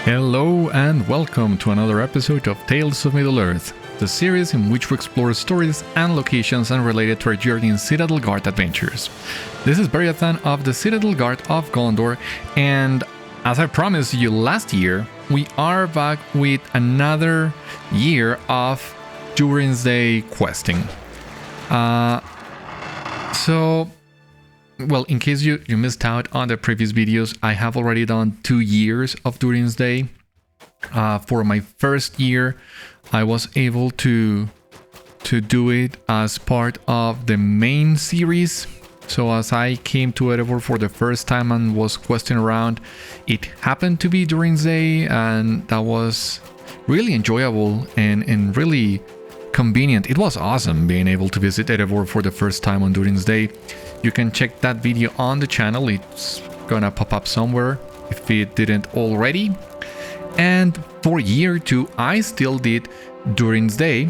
Hello and welcome to another episode of Tales of Middle-earth, the series in which we explore stories and locations unrelated to our journey in Citadel Guard Adventures. This is Beriathan of the Citadel Guard of Gondor, and as I promised you last year, we are back with another year of Durin's Day questing. Well, in case you missed out on the previous videos, I have already done 2 years of Durin's Day. For my first year, I was able to do it as part of the main series. So as I came to Erebor for the first time and was questing around, it happened to be Durin's Day, and that was really enjoyable and really convenient. It was awesome being able to visit Erebor for the first time on Durin's Day. You can check that video on the channel, it's gonna pop up somewhere if it didn't already. And for year 2, I still did Durin's Day.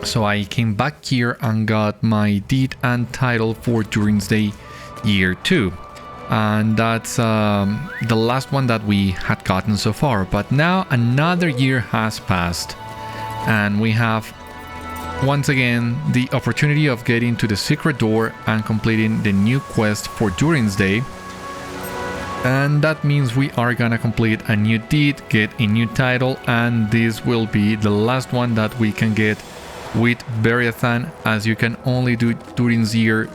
So I came back here and got my deed and title for Durin's Day year 2. And that's the last one that we had gotten so far. But now another year has passed and we have once again the opportunity of getting to the secret door and completing the new quest for Durin's Day. And that means we are gonna complete a new deed, get a new title, and this will be the last one that we can get with Beriathan, as you can only do Durin's Year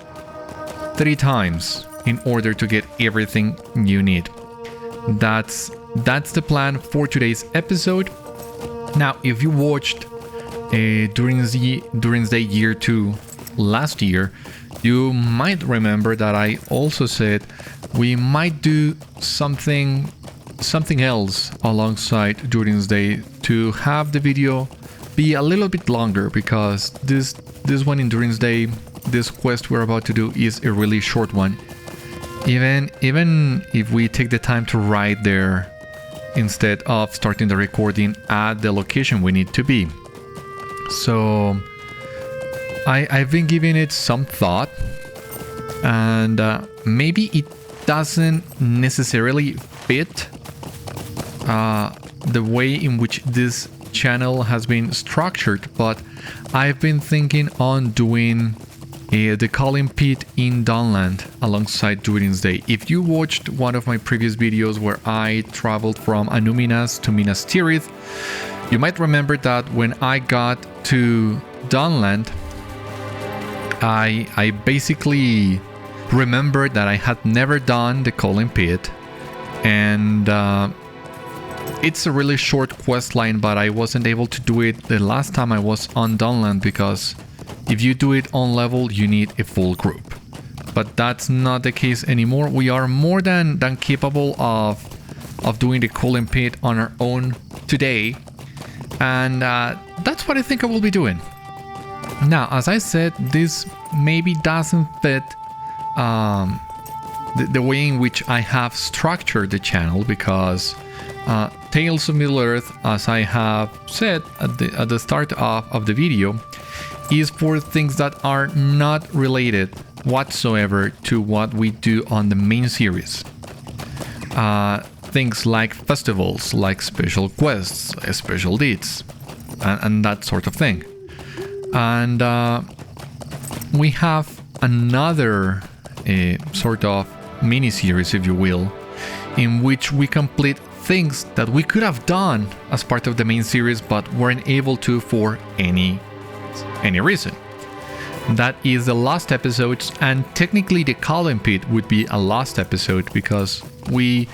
3 times in order to get everything you need. That's the plan for today's episode. Now, if you watched Durin's Day Year 2 last year, you might remember that I also said we might do something else alongside Durin's Day to have the video be a little bit longer, because this one in Durin's Day, this quest we're about to do, is a really short one. Even if we take the time to ride there instead of starting the recording at the location we need to be. So I've been giving it some thought, and maybe it doesn't necessarily fit the way in which this channel has been structured, but I've been thinking on doing the Culling Pit in Dunland alongside Durin's Day. If you watched one of my previous videos where I traveled from Anuminas to Minas Tirith, you might remember that when I got to Dunland, I basically remembered that I had never done the Culling Pit, and it's a really short quest line, but I wasn't able to do it the last time I was on Dunland, because if you do it on level, you need a full group. But that's not the case anymore. We are more than capable of doing the Culling Pit on our own today. And that's what I think I will be doing. Now, as I said, this maybe doesn't fit the way in which I have structured the channel, because Tales of Middle-earth, as I have said at the start of the video, is for things that are not related whatsoever to what we do on the main series. Things like festivals, like special quests, special deeds, and that sort of thing. And we have another sort of mini-series, if you will, in which we complete things that we could have done as part of the main series but weren't able to for any reason. That is the lost episodes, and technically the Culling Pit would be a lost episode, because we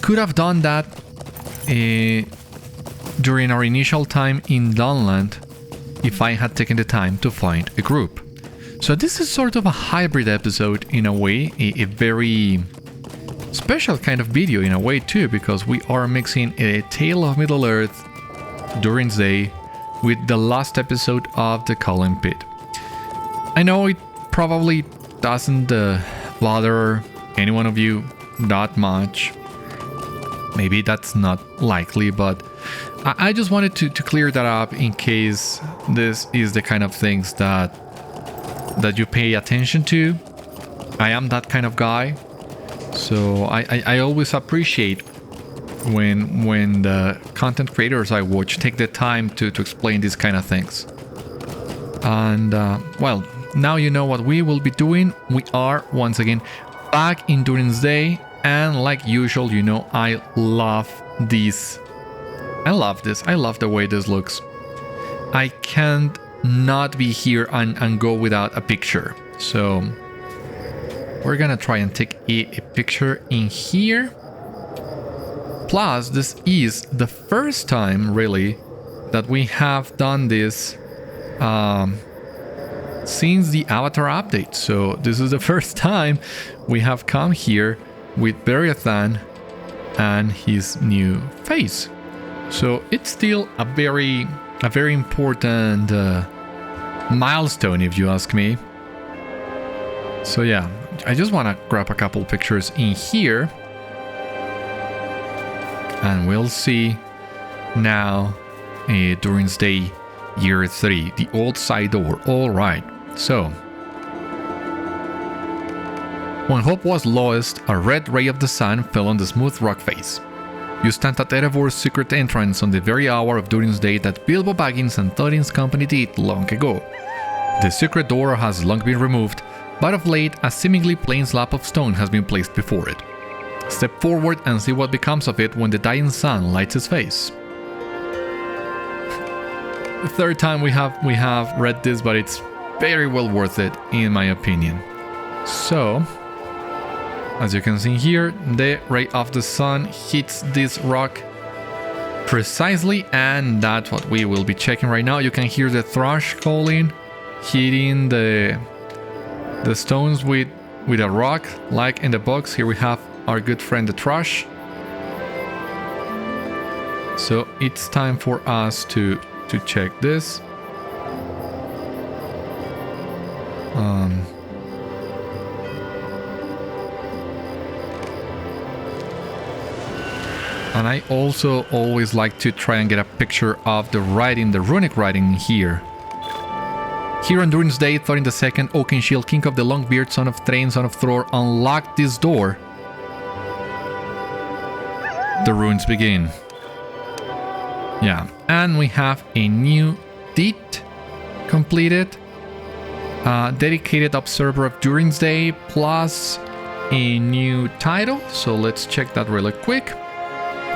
could have done that during our initial time in Dunland if I had taken the time to find a group. So this is sort of a hybrid episode in a way, a very special kind of video in a way too, because we are mixing a Tale of Middle-earth Durin's Day with the last episode of the Culling Pit. I know it probably doesn't bother any one of you that much. Maybe that's not likely, but I just wanted to clear that up in case this is the kind of things that you pay attention to. I am that kind of guy, so I always appreciate when the content creators I watch take the time to explain these kind of things. And well, now you know what we will be doing. We are once again back in Durin's Day, and like usual, you know, I love this. I love this. I love the way this looks. I can't not be here and go without a picture. So we're gonna try and take a picture in here. Plus, this is the first time really that we have done this since the Avatar update. So this is the first time we have come here with Beriathan and his new face. So it's still a very important milestone, if you ask me. So yeah, I just want to grab a couple pictures in here, and we'll see now Durin's Day Year 3, the old side door. Alright, so when hope was lowest, a red ray of the sun fell on the smooth rock face. You stand at Erevor's secret entrance on the very hour of Durin's Day that Bilbo Baggins and Thorin's company did long ago. The secret door has long been removed, but of late a seemingly plain slab of stone has been placed before it. Step forward and see what becomes of it when the dying sun lights his face. The third time we have read this, but it's very well worth it in my opinion. So, as you can see here, the ray of the sun hits this rock precisely, and that's what we will be checking right now. You can hear the thrush calling, hitting the stones with a rock, like in the box. Here we have our good friend the thrush. So it's time for us to check this. And I also always like to try and get a picture of the writing, the runic writing here. Here on Durin's Day, Thorin II, Oakenshield, King of the Longbeard, son of Thrain, son of Thror, unlocked this door. The runes begin. Yeah, and we have a new deed completed. Dedicated observer of Durin's Day, plus a new title. So let's check that really quick.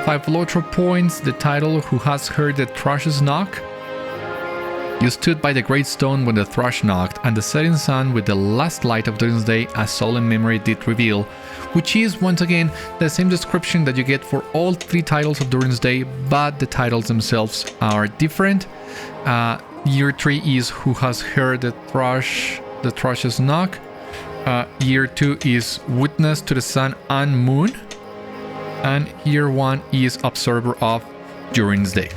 5 LOTRO points, the title Who Has Heard the Thrush's Knock. You stood by the great stone when the thrush knocked, and the setting sun with the last light of Durin's Day a solemn memory did reveal, which is once again the same description that you get for all 3 titles of Durin's Day, but the titles themselves are different. Year 3 is Who Has Heard the Thrush's Knock. Year 2 is Witness to the Sun and Moon. And year 1 is Observer of Durin's Day.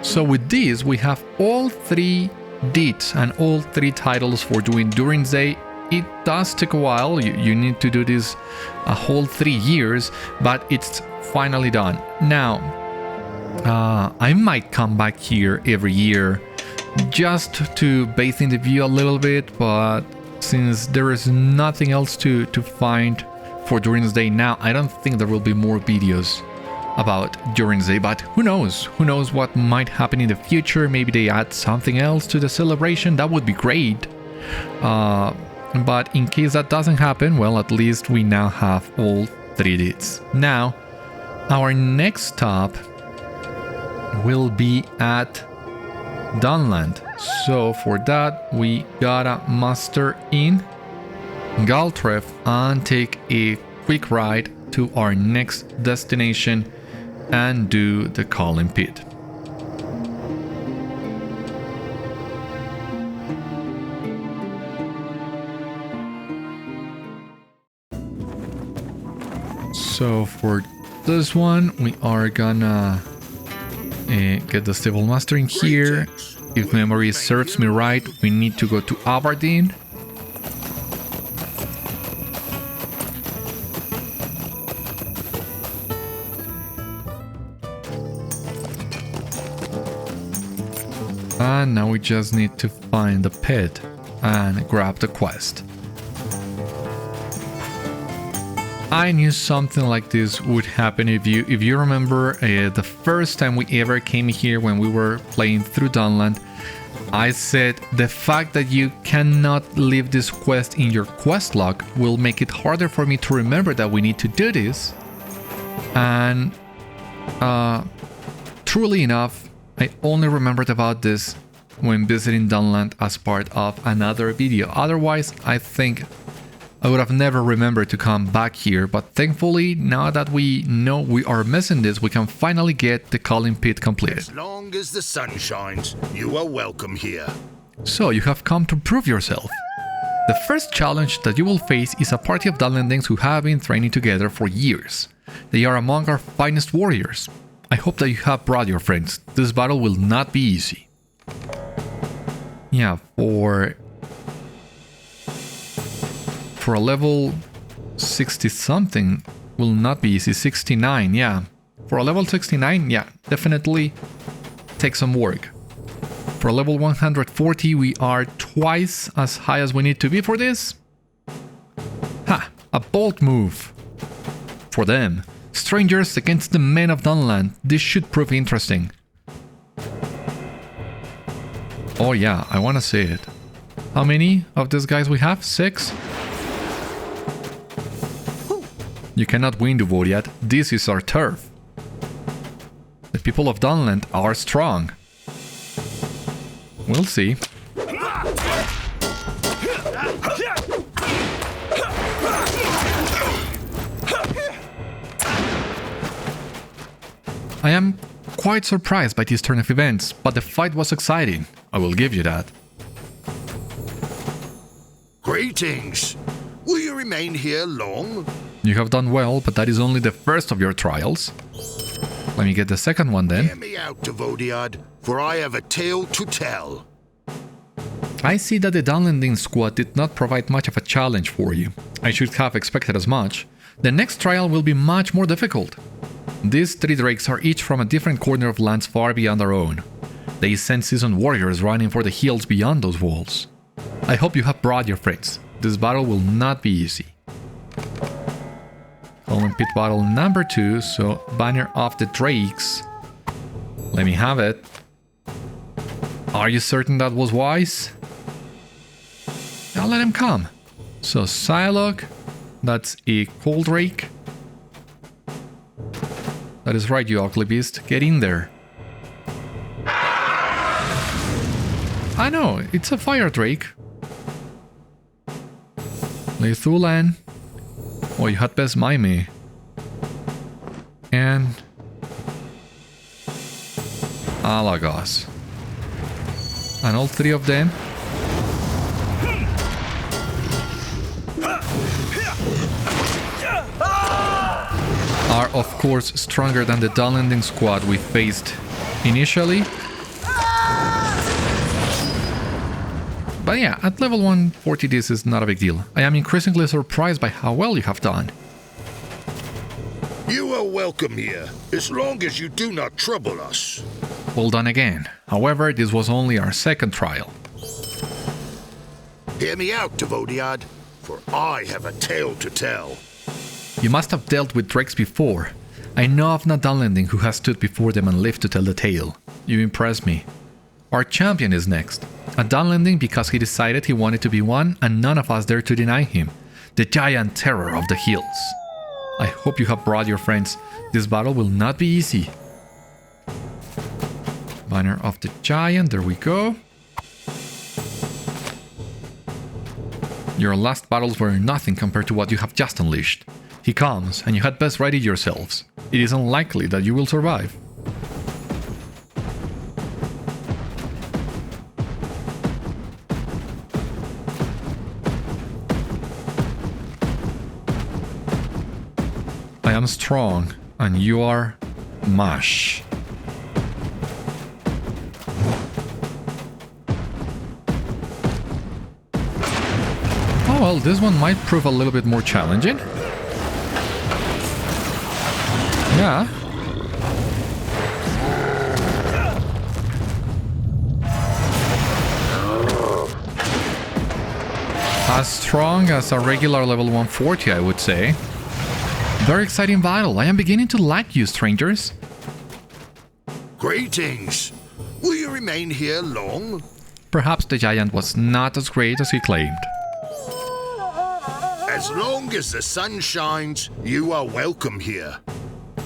So with this, we have all 3 deeds and all 3 titles for doing Durin's Day. It does take a while. You need to do this a whole 3 years, but it's finally done. Now, I might come back here every year just to bathe in the view a little bit, but since there is nothing else to find for Durin's Day now, I don't think there will be more videos about Durin's Day, but who knows? Who knows what might happen in the future? Maybe they add something else to the celebration. That would be great. But in case that doesn't happen, well, at least we now have all 3 deeds. Now, our next stop will be at Dunland. So for that, we gotta muster in Galtref and take a quick ride to our next destination and do the Culling Pit. So for this one, we are gonna get the Stable Master in here. If memory serves me right, we need to go to Avardin. And now we just need to find the pit and grab the quest. I knew something like this would happen. If you remember the first time we ever came here when we were playing through Dunland, I said the fact that you cannot leave this quest in your quest log will make it harder for me to remember that we need to do this. And truly enough, I only remembered about this when visiting Dunland as part of another video. Otherwise, I think I would have never remembered to come back here, but thankfully, now that we know we are missing this, we can finally get the Culling Pit completed. As long as the sun shines, you are welcome here. So, you have come to prove yourself. The first challenge that you will face is a party of Dunlendings who have been training together for years. They are among our finest warriors. I hope that you have brought your friends. This battle will not be easy. Yeah, for a level 60 something will not be easy. 69, yeah. For a level 69, yeah, definitely take some work. For a level 140, we are twice as high as we need to be for this. Ha! A bold move. For them. Strangers against the men of Dunland. This should prove interesting. Oh yeah, I wanna see it. How many of these guys we have? 6? You cannot win, Avardin. This is our turf. The people of Dunland are strong. We'll see. I am quite surprised by this turn of events, but the fight was exciting. I will give you that. Greetings. Will you remain here long? You have done well, but that is only the first of your trials. Let me get the second one then. Hear me out, Avardin, for I have a tale to tell. I see that the Dunlending squad did not provide much of a challenge for you. I should have expected as much. The next trial will be much more difficult. These 3 drakes are each from a different corner of lands far beyond our own. They send seasoned warriors running for the hills beyond those walls. I hope you have brought your friends. This battle will not be easy. Culling Pit battle number 2, so Banner of the Drakes. Let me have it. Are you certain that was wise? I'll let him come. So Psylocke, that's a Cold Drake. That is right, you ugly beast. Get in there. I know, it's a Fire Drake. Lethulan. Oh, you had best mind me. And Alagos. And all 3 of them are of course stronger than the Dunlanding squad we faced initially. But yeah, at level 140 this is not a big deal. I am increasingly surprised by how well you have done. You are welcome here, as long as you do not trouble us. Well done again. However, this was only our second trial. Hear me out, Avardin, for I have a tale to tell. You must have dealt with drakes before. I know of no Dunlending who has stood before them and lived to tell the tale. You impress me. Our champion is next. A Dunlending because he decided he wanted to be one and none of us dare to deny him. The giant terror of the hills. I hope you have brought your friends. This battle will not be easy. Banner of the Giant, there we go. Your last battles were nothing compared to what you have just unleashed. He comes, and you had best ready yourselves. It is unlikely that you will survive. I am strong, and you are mush. Oh well, this one might prove a little bit more challenging. Yeah. As strong as a regular level 140, I would say. Very exciting battle. I am beginning to like you, strangers. Greetings. Will you remain here long? Perhaps the giant was not as great as he claimed. As long as the sun shines, you are welcome here.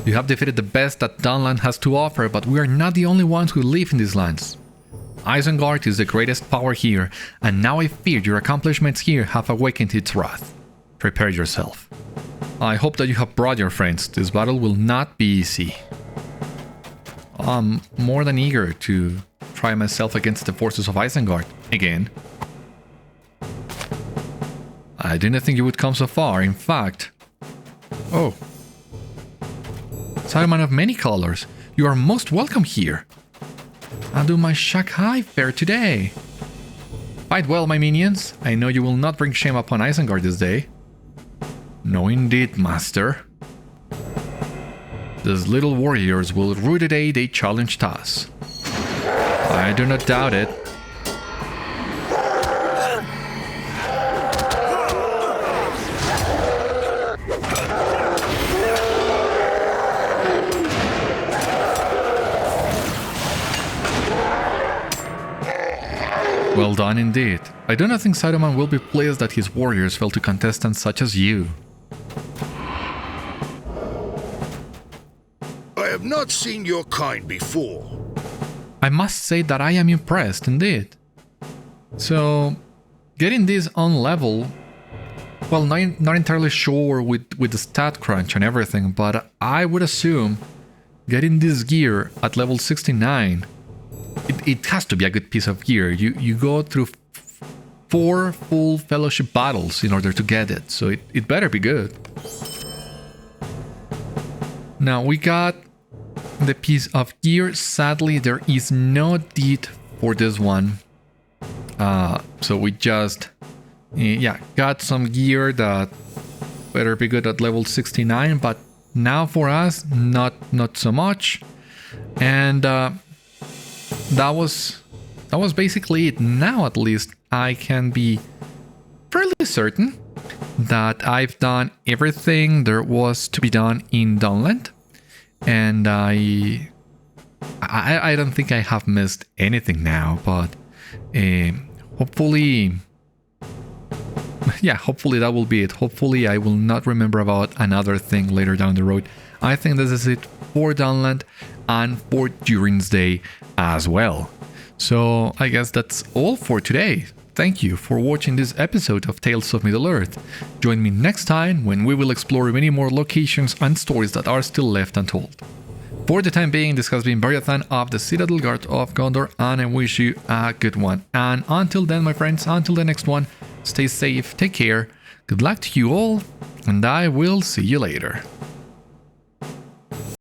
You have defeated the best that Dunland has to offer, but we are not the only ones who live in these lands. Isengard is the greatest power here, and now I fear your accomplishments here have awakened its wrath. Prepare yourself. I hope that you have brought your friends. This battle will not be easy. I'm more than eager to try myself against the forces of Isengard again. I didn't think you would come so far, in fact. Oh. Saruman of many colors, you are most welcome here. I'll do my Shakai fair today. Fight well, my minions. I know you will not bring shame upon Isengard this day. No indeed, master. These little warriors will rue the day they challenged us. I do not doubt it. Well done indeed. I do not think Saruman will be pleased that his warriors fell to contestants such as you. I have not seen your kind before. I must say that I am impressed indeed. So, getting this on level, well, not entirely sure with the stat crunch and everything, but I would assume getting this gear at level 69, it has to be a good piece of gear. You go through 4 full fellowship battles in order to get it, so it better be good. Now we got the piece of gear. Sadly, there is no deed for this one. So we just, got some gear that better be good at level 69, but now for us, not so much. And that was basically it. Now at least I can be fairly certain that I've done everything there was to be done in Dunland, and I don't think I have missed anything now, but hopefully that will be it. Hopefully I will not remember about another thing later down the road. I think this is it for Dunland and for Durin's Day as well. So I guess that's all for today. Thank you for watching this episode of Tales of Middle-earth. Join me next time when we will explore many more locations and stories that are still left untold. For the time being, this has been Beriathan of the Citadel Guard of Gondor, and I wish you a good one. And until then, my friends, until the next one, stay safe, take care, good luck to you all, and I will see you later.